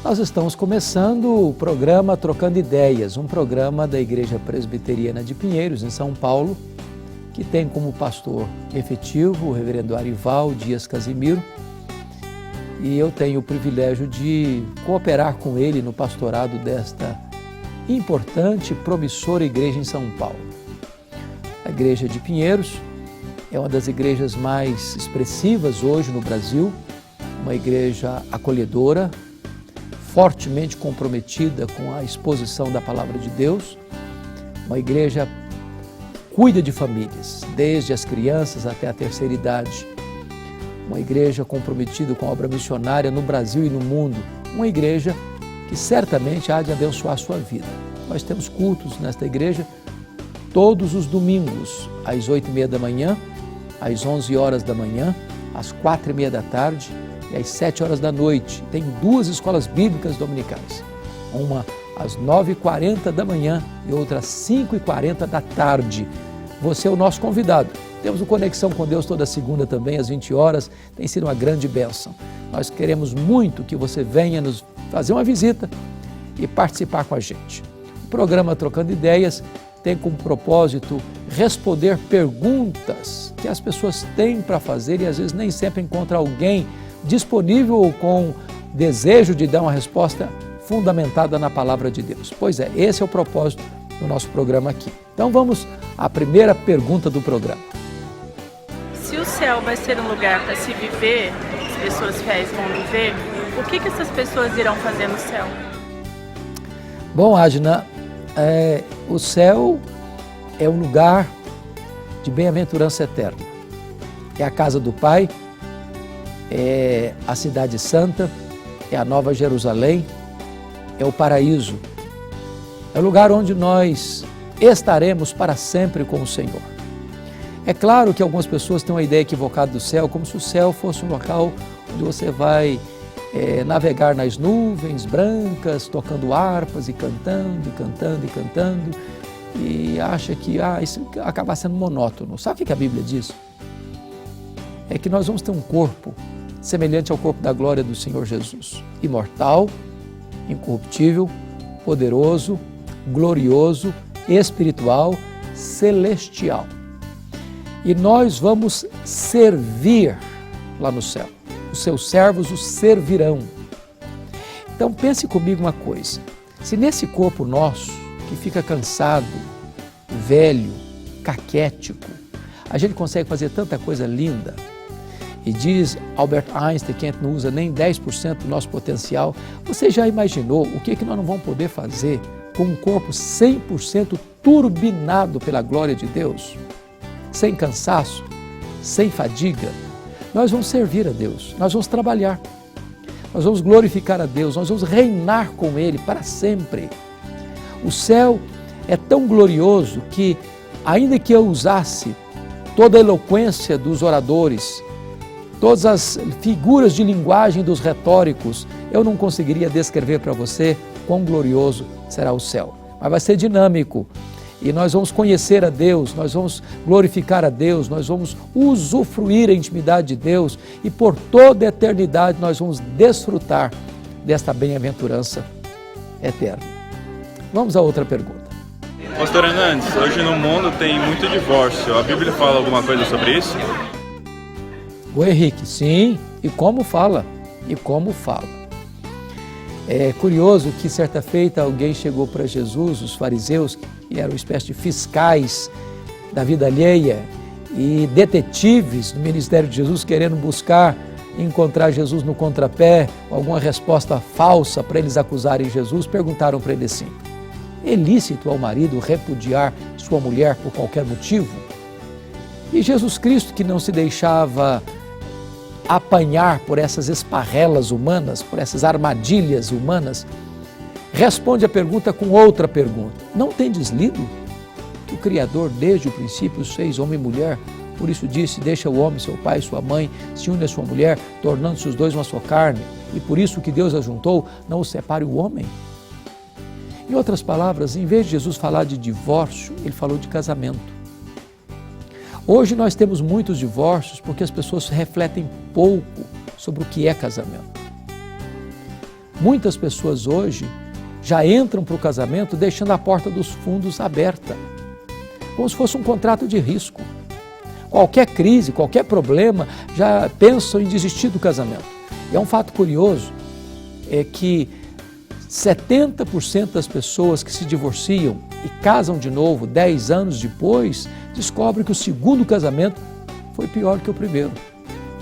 Nós estamos começando o programa Trocando Ideias, um programa da Igreja Presbiteriana de Pinheiros, em São Paulo, que tem como pastor efetivo o reverendo Arival Dias Casimiro, e eu tenho o privilégio de cooperar com ele no pastorado desta importante e promissora igreja em São Paulo. A Igreja de Pinheiros é uma das igrejas mais expressivas hoje no Brasil, uma igreja acolhedora, fortemente comprometida com a exposição da Palavra de Deus, uma igreja que cuida de famílias, desde as crianças até a terceira idade, uma igreja comprometida com a obra missionária no Brasil e no mundo, uma igreja que certamente há de abençoar a sua vida. Nós temos cultos nesta igreja todos os domingos, às 8h30 da manhã, às 11 horas da manhã, às 4h30 da tarde e às 7 horas da noite. Tem 2 escolas bíblicas dominicais, uma às 9h40 da manhã e outra às 5h40 da tarde. Você é o nosso convidado. Temos o Conexão com Deus toda segunda também, às 20 horas. Tem sido uma grande bênção. Nós queremos muito que você venha nos fazer uma visita e participar com a gente. O programa Trocando Ideias tem como propósito responder perguntas que as pessoas têm para fazer e às vezes nem sempre encontra alguém disponível ou com desejo de dar uma resposta fundamentada na Palavra de Deus. Pois é, esse é o propósito do nosso programa aqui. Então vamos à primeira pergunta do programa. Se o céu vai ser um lugar para se viver, as pessoas fiéis vão viver, o que essas pessoas irão fazer no céu? Bom, Adna, o céu é um lugar de bem-aventurança eterna. É a casa do Pai, é a cidade santa, é a Nova Jerusalém, é o paraíso. É o lugar onde nós estaremos para sempre com o Senhor. É claro que algumas pessoas têm uma ideia equivocada do céu, como se o céu fosse um local onde você vai navegar nas nuvens brancas, tocando harpas e cantando, e cantando, e cantando, e acha que isso acaba sendo monótono. Sabe o que a Bíblia diz? É que nós vamos ter um corpo semelhante ao corpo da glória do Senhor Jesus, imortal, incorruptível, poderoso, glorioso, espiritual, celestial. E nós vamos servir lá no céu. Os seus servos os servirão. Então pense comigo uma coisa, se nesse corpo nosso, que fica cansado, velho, caquético, a gente consegue fazer tanta coisa linda, e diz Albert Einstein que a gente não usa nem 10% do nosso potencial, você já imaginou o que nós não vamos poder fazer com um corpo 100% turbinado pela glória de Deus? Sem cansaço, sem fadiga? Nós vamos servir a Deus, nós vamos trabalhar, nós vamos glorificar a Deus, nós vamos reinar com Ele para sempre. O céu é tão glorioso que, ainda que eu usasse toda a eloquência dos oradores, todas as figuras de linguagem dos retóricos, eu não conseguiria descrever para você quão glorioso será o céu. Mas vai ser dinâmico e nós vamos conhecer a Deus, nós vamos glorificar a Deus, nós vamos usufruir a intimidade de Deus e por toda a eternidade nós vamos desfrutar desta bem-aventurança eterna. Vamos a outra pergunta. Pastor Hernandes, hoje no mundo tem muito divórcio. A Bíblia fala alguma coisa sobre isso? O Henrique, sim, e como fala, É curioso que certa feita alguém chegou para Jesus, os fariseus, que eram uma espécie de fiscais da vida alheia e detetives do ministério de Jesus, querendo buscar encontrar Jesus no contrapé, alguma resposta falsa para eles acusarem Jesus, perguntaram para ele assim: é lícito ao marido repudiar sua mulher por qualquer motivo? E Jesus Cristo, que não se deixava apanhar por essas esparrelas humanas, por essas armadilhas humanas, responde a pergunta com outra pergunta. Não tendes lido que o Criador desde o princípio os fez homem e mulher? Por isso disse, deixa o homem, seu pai e sua mãe, se une à sua mulher, tornando-se os dois uma só carne. E por isso que Deus ajuntou, não os separe o homem. Em outras palavras, em vez de Jesus falar de divórcio, ele falou de casamento. Hoje nós temos muitos divórcios porque as pessoas refletem pouco sobre o que é casamento. Muitas pessoas hoje já entram para o casamento deixando a porta dos fundos aberta, como se fosse um contrato de risco. Qualquer crise, qualquer problema, já pensam em desistir do casamento. E é um fato curioso, é que 70% das pessoas que se divorciam e casam de novo 10 anos depois, descobrem que o segundo casamento foi pior que o primeiro.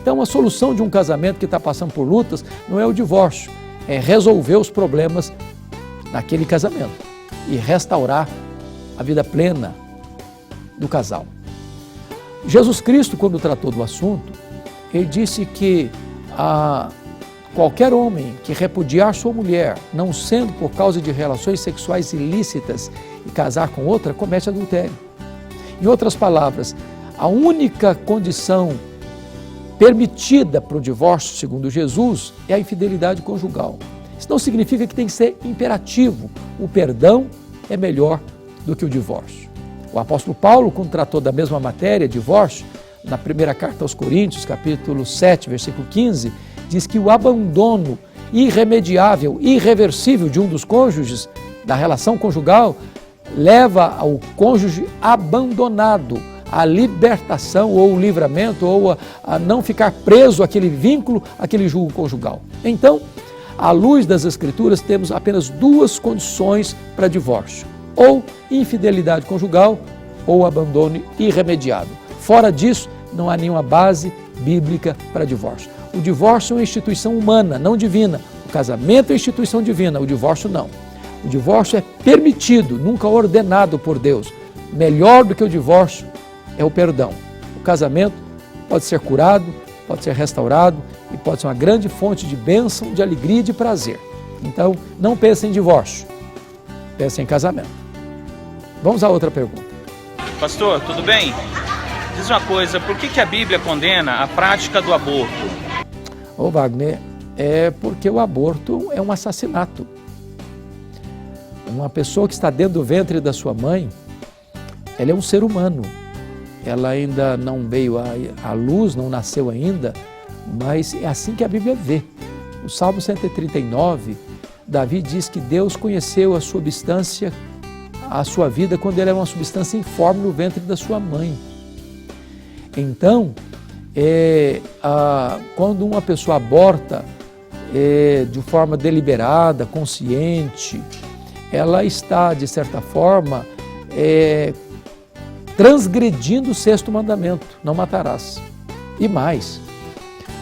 Então, a solução de um casamento que está passando por lutas não é o divórcio, é resolver os problemas naquele casamento e restaurar a vida plena do casal. Jesus Cristo, quando tratou do assunto, ele disse que qualquer homem que repudiar sua mulher, não sendo por causa de relações sexuais ilícitas e casar com outra, comete adultério. Em outras palavras, a única condição permitida para o divórcio, segundo Jesus, é a infidelidade conjugal. Isso não significa que tem que ser imperativo. O perdão é melhor do que o divórcio. O apóstolo Paulo, quando tratou da mesma matéria, divórcio, na primeira carta aos Coríntios, capítulo 7, versículo 15, diz que o abandono irremediável, irreversível de um dos cônjuges, da relação conjugal, leva ao cônjuge abandonado à libertação ou o livramento ou a não ficar preso àquele vínculo, àquele jugo conjugal. Então, à luz das Escrituras, temos apenas duas condições para divórcio: ou infidelidade conjugal ou abandono irremediável. Fora disso, não há nenhuma base bíblica para divórcio. O divórcio é uma instituição humana, não divina. O casamento é instituição divina, o divórcio não. O divórcio é permitido, nunca ordenado por Deus. Melhor do que o divórcio é o perdão. O casamento pode ser curado, pode ser restaurado e pode ser uma grande fonte de bênção, de alegria e de prazer. Então, não pense em divórcio, pense em casamento. Vamos à outra pergunta. Pastor, tudo bem? Diz uma coisa, por que a Bíblia condena a prática do aborto? Ô Wagner, é porque o aborto é um assassinato. Uma pessoa que está dentro do ventre da sua mãe, ela é um ser humano. Ela ainda não veio à luz, não nasceu ainda, mas é assim que a Bíblia vê. No Salmo 139, Davi diz que Deus conheceu a substância, a sua vida, quando ela era uma substância informe no ventre da sua mãe. Então, quando uma pessoa aborta de forma deliberada, consciente, ela está, de certa forma, transgredindo o sexto mandamento: não matarás. E mais,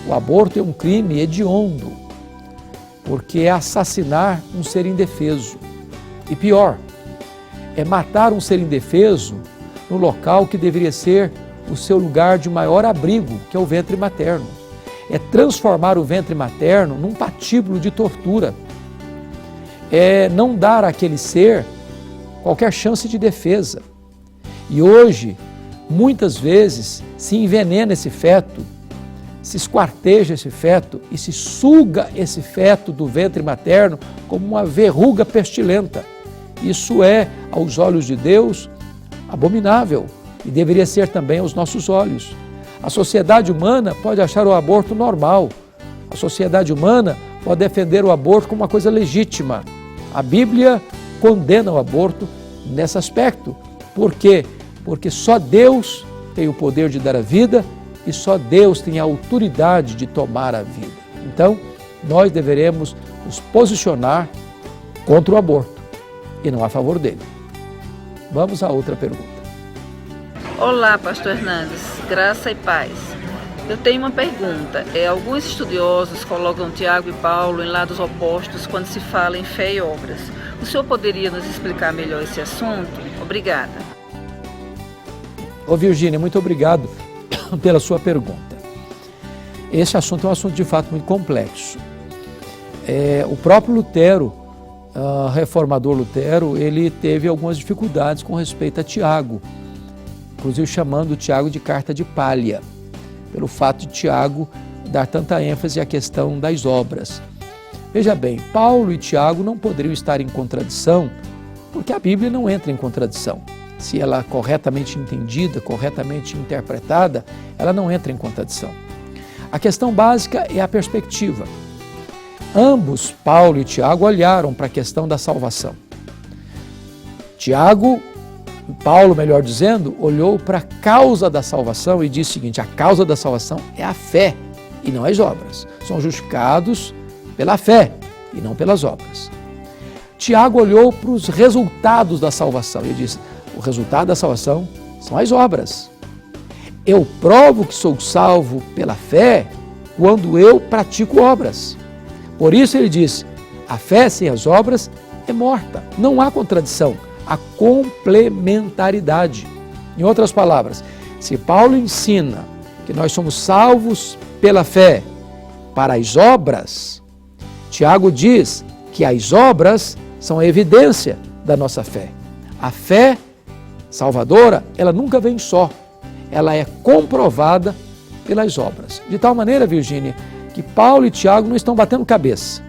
o aborto é um crime hediondo, porque é assassinar um ser indefeso. E pior, é matar um ser indefeso no local que deveria ser o seu lugar de maior abrigo, que é o ventre materno. É transformar o ventre materno num patíbulo de tortura. É não dar àquele ser qualquer chance de defesa. E hoje, muitas vezes, se envenena esse feto, se esquarteja esse feto e se suga esse feto do ventre materno como uma verruga pestilenta. Isso é, aos olhos de Deus, abominável e deveria ser também aos nossos olhos. A sociedade humana pode achar o aborto normal. A sociedade humana pode defender o aborto como uma coisa legítima. A Bíblia condena o aborto nesse aspecto. Por quê? Porque só Deus tem o poder de dar a vida e só Deus tem a autoridade de tomar a vida. Então, nós deveremos nos posicionar contra o aborto e não a favor dele. Vamos à outra pergunta. Olá, pastor Hernandes, graça e paz. Eu tenho uma pergunta. Alguns estudiosos colocam Tiago e Paulo em lados opostos quando se fala em fé e obras. O senhor poderia nos explicar melhor esse assunto? Obrigada. Ô Virgínia, muito obrigado pela sua pergunta. Esse assunto é um assunto de fato muito complexo. O próprio Lutero, reformador Lutero, ele teve algumas dificuldades com respeito a Tiago, inclusive chamando Tiago de carta de palha, pelo fato de Tiago dar tanta ênfase à questão das obras. Veja bem, Paulo e Tiago não poderiam estar em contradição, porque a Bíblia não entra em contradição. Se ela é corretamente entendida, corretamente interpretada, ela não entra em contradição. A questão básica é a perspectiva. Ambos, Paulo e Tiago, olharam para a questão da salvação. Paulo, melhor dizendo, olhou para a causa da salvação e disse o seguinte: a causa da salvação é a fé e não as obras. São justificados pela fé e não pelas obras. Tiago olhou para os resultados da salvação e disse: o resultado da salvação são as obras. Eu provo que sou salvo pela fé quando eu pratico obras. Por isso ele disse: a fé sem as obras é morta. Não há contradição, há complementaridade. Em outras palavras, se Paulo ensina que nós somos salvos pela fé para as obras, Tiago diz que as obras são a evidência da nossa fé. A fé salvadora, ela nunca vem só, ela é comprovada pelas obras. De tal maneira, Virgínia, que Paulo e Tiago não estão batendo cabeça.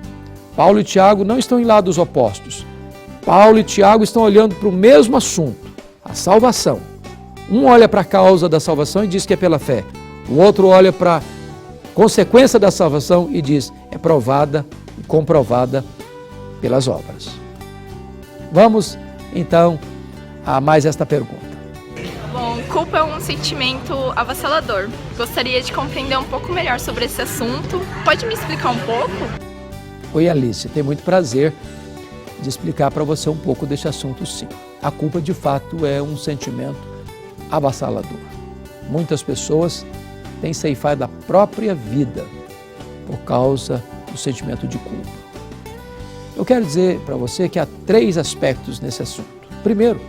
Paulo e Tiago não estão em lados opostos. Paulo e Tiago estão olhando para o mesmo assunto, a salvação. Um olha para a causa da salvação e diz que é pela fé. O outro olha para a consequência da salvação e diz é provada e comprovada pelas obras. Vamos, então, a mais esta pergunta. Bom, culpa é um sentimento avassalador. Gostaria de compreender um pouco melhor sobre esse assunto. Pode me explicar um pouco? Oi, Alice, tenho muito prazer de explicar para você um pouco deste assunto, sim. A culpa, de fato, é um sentimento avassalador. Muitas pessoas têm ceifado a própria vida por causa do sentimento de culpa. Eu quero dizer para você que há 3 aspectos nesse assunto. Primeiro,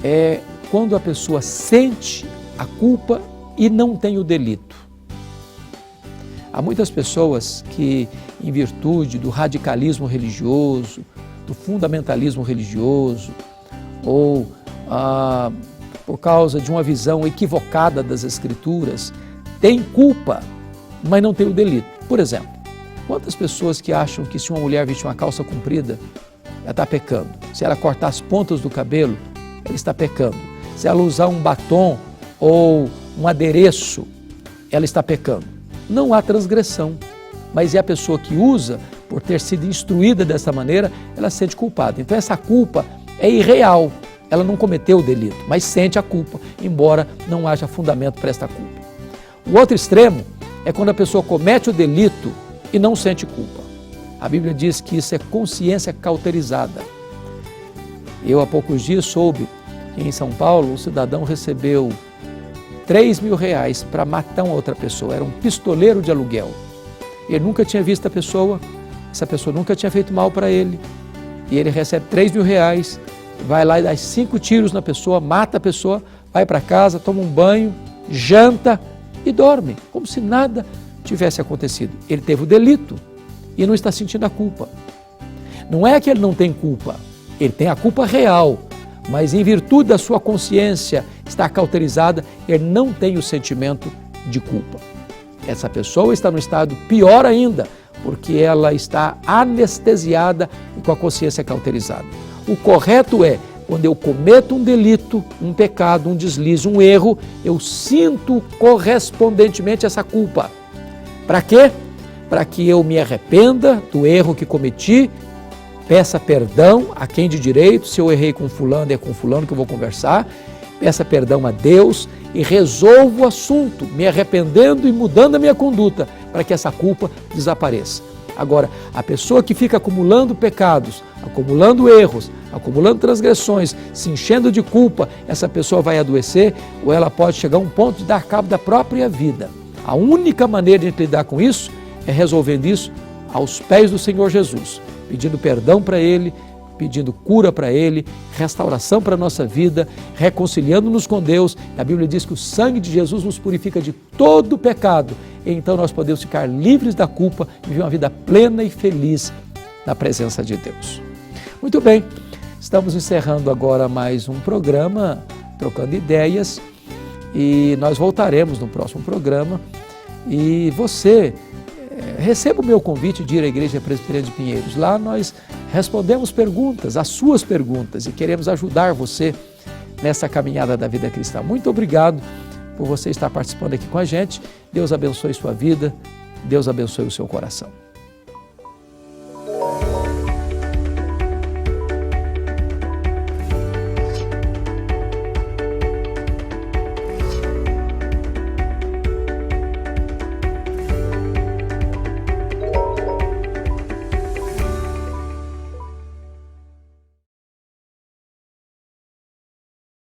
é quando a pessoa sente a culpa e não tem o delito. Há muitas pessoas que, em virtude do radicalismo religioso, do fundamentalismo religioso, ou por causa de uma visão equivocada das Escrituras, têm culpa, mas não têm o delito. Por exemplo, quantas pessoas que acham que se uma mulher vestir uma calça comprida, ela está pecando. Se ela cortar as pontas do cabelo, ela está pecando. Se ela usar um batom ou um adereço, ela está pecando. Não há transgressão, mas é a pessoa que usa, por ter sido instruída dessa maneira, ela se sente culpada. Então essa culpa é irreal, ela não cometeu o delito, mas sente a culpa, embora não haja fundamento para esta culpa. O outro extremo é quando a pessoa comete o delito e não sente culpa. A Bíblia diz que isso é consciência cauterizada. Eu há poucos dias soube que em São Paulo um cidadão recebeu R$3.000 para matar uma outra pessoa. Era um pistoleiro de aluguel. Ele nunca tinha visto a pessoa, essa pessoa nunca tinha feito mal para ele. E ele recebe R$3.000, vai lá e dá 5 tiros na pessoa, mata a pessoa, vai para casa, toma um banho, janta e dorme, como se nada tivesse acontecido. Ele teve o delito e não está sentindo a culpa. Não é que ele não tem culpa, ele tem a culpa real, mas em virtude da sua consciência estar cauterizada, ele não tem o sentimento de culpa. Essa pessoa está no estado pior ainda, porque ela está anestesiada e com a consciência cauterizada. O correto é, quando eu cometo um delito, um pecado, um deslize, um erro, eu sinto correspondentemente essa culpa. Para quê? Para que eu me arrependa do erro que cometi, peça perdão a quem de direito, se eu errei com fulano, é com fulano que eu vou conversar, peça perdão a Deus e resolva o assunto, me arrependendo e mudando a minha conduta, para que essa culpa desapareça. Agora, a pessoa que fica acumulando pecados, acumulando erros, acumulando transgressões, se enchendo de culpa, essa pessoa vai adoecer ou ela pode chegar a um ponto de dar cabo da própria vida. A única maneira de lidar com isso é resolvendo isso aos pés do Senhor Jesus, pedindo perdão para Ele, pedindo cura para Ele, restauração para a nossa vida, reconciliando-nos com Deus. A Bíblia diz que o sangue de Jesus nos purifica de todo pecado, e então nós podemos ficar livres da culpa e viver uma vida plena e feliz na presença de Deus. Muito bem, estamos encerrando agora mais um programa, Trocando Ideias, e nós voltaremos no próximo programa. E você receba o meu convite de ir à Igreja Presbiteriana de Pinheiros. Lá nós respondemos perguntas, as suas perguntas, e queremos ajudar você nessa caminhada da vida cristã. Muito obrigado por você estar participando aqui com a gente. Deus abençoe sua vida, Deus abençoe o seu coração.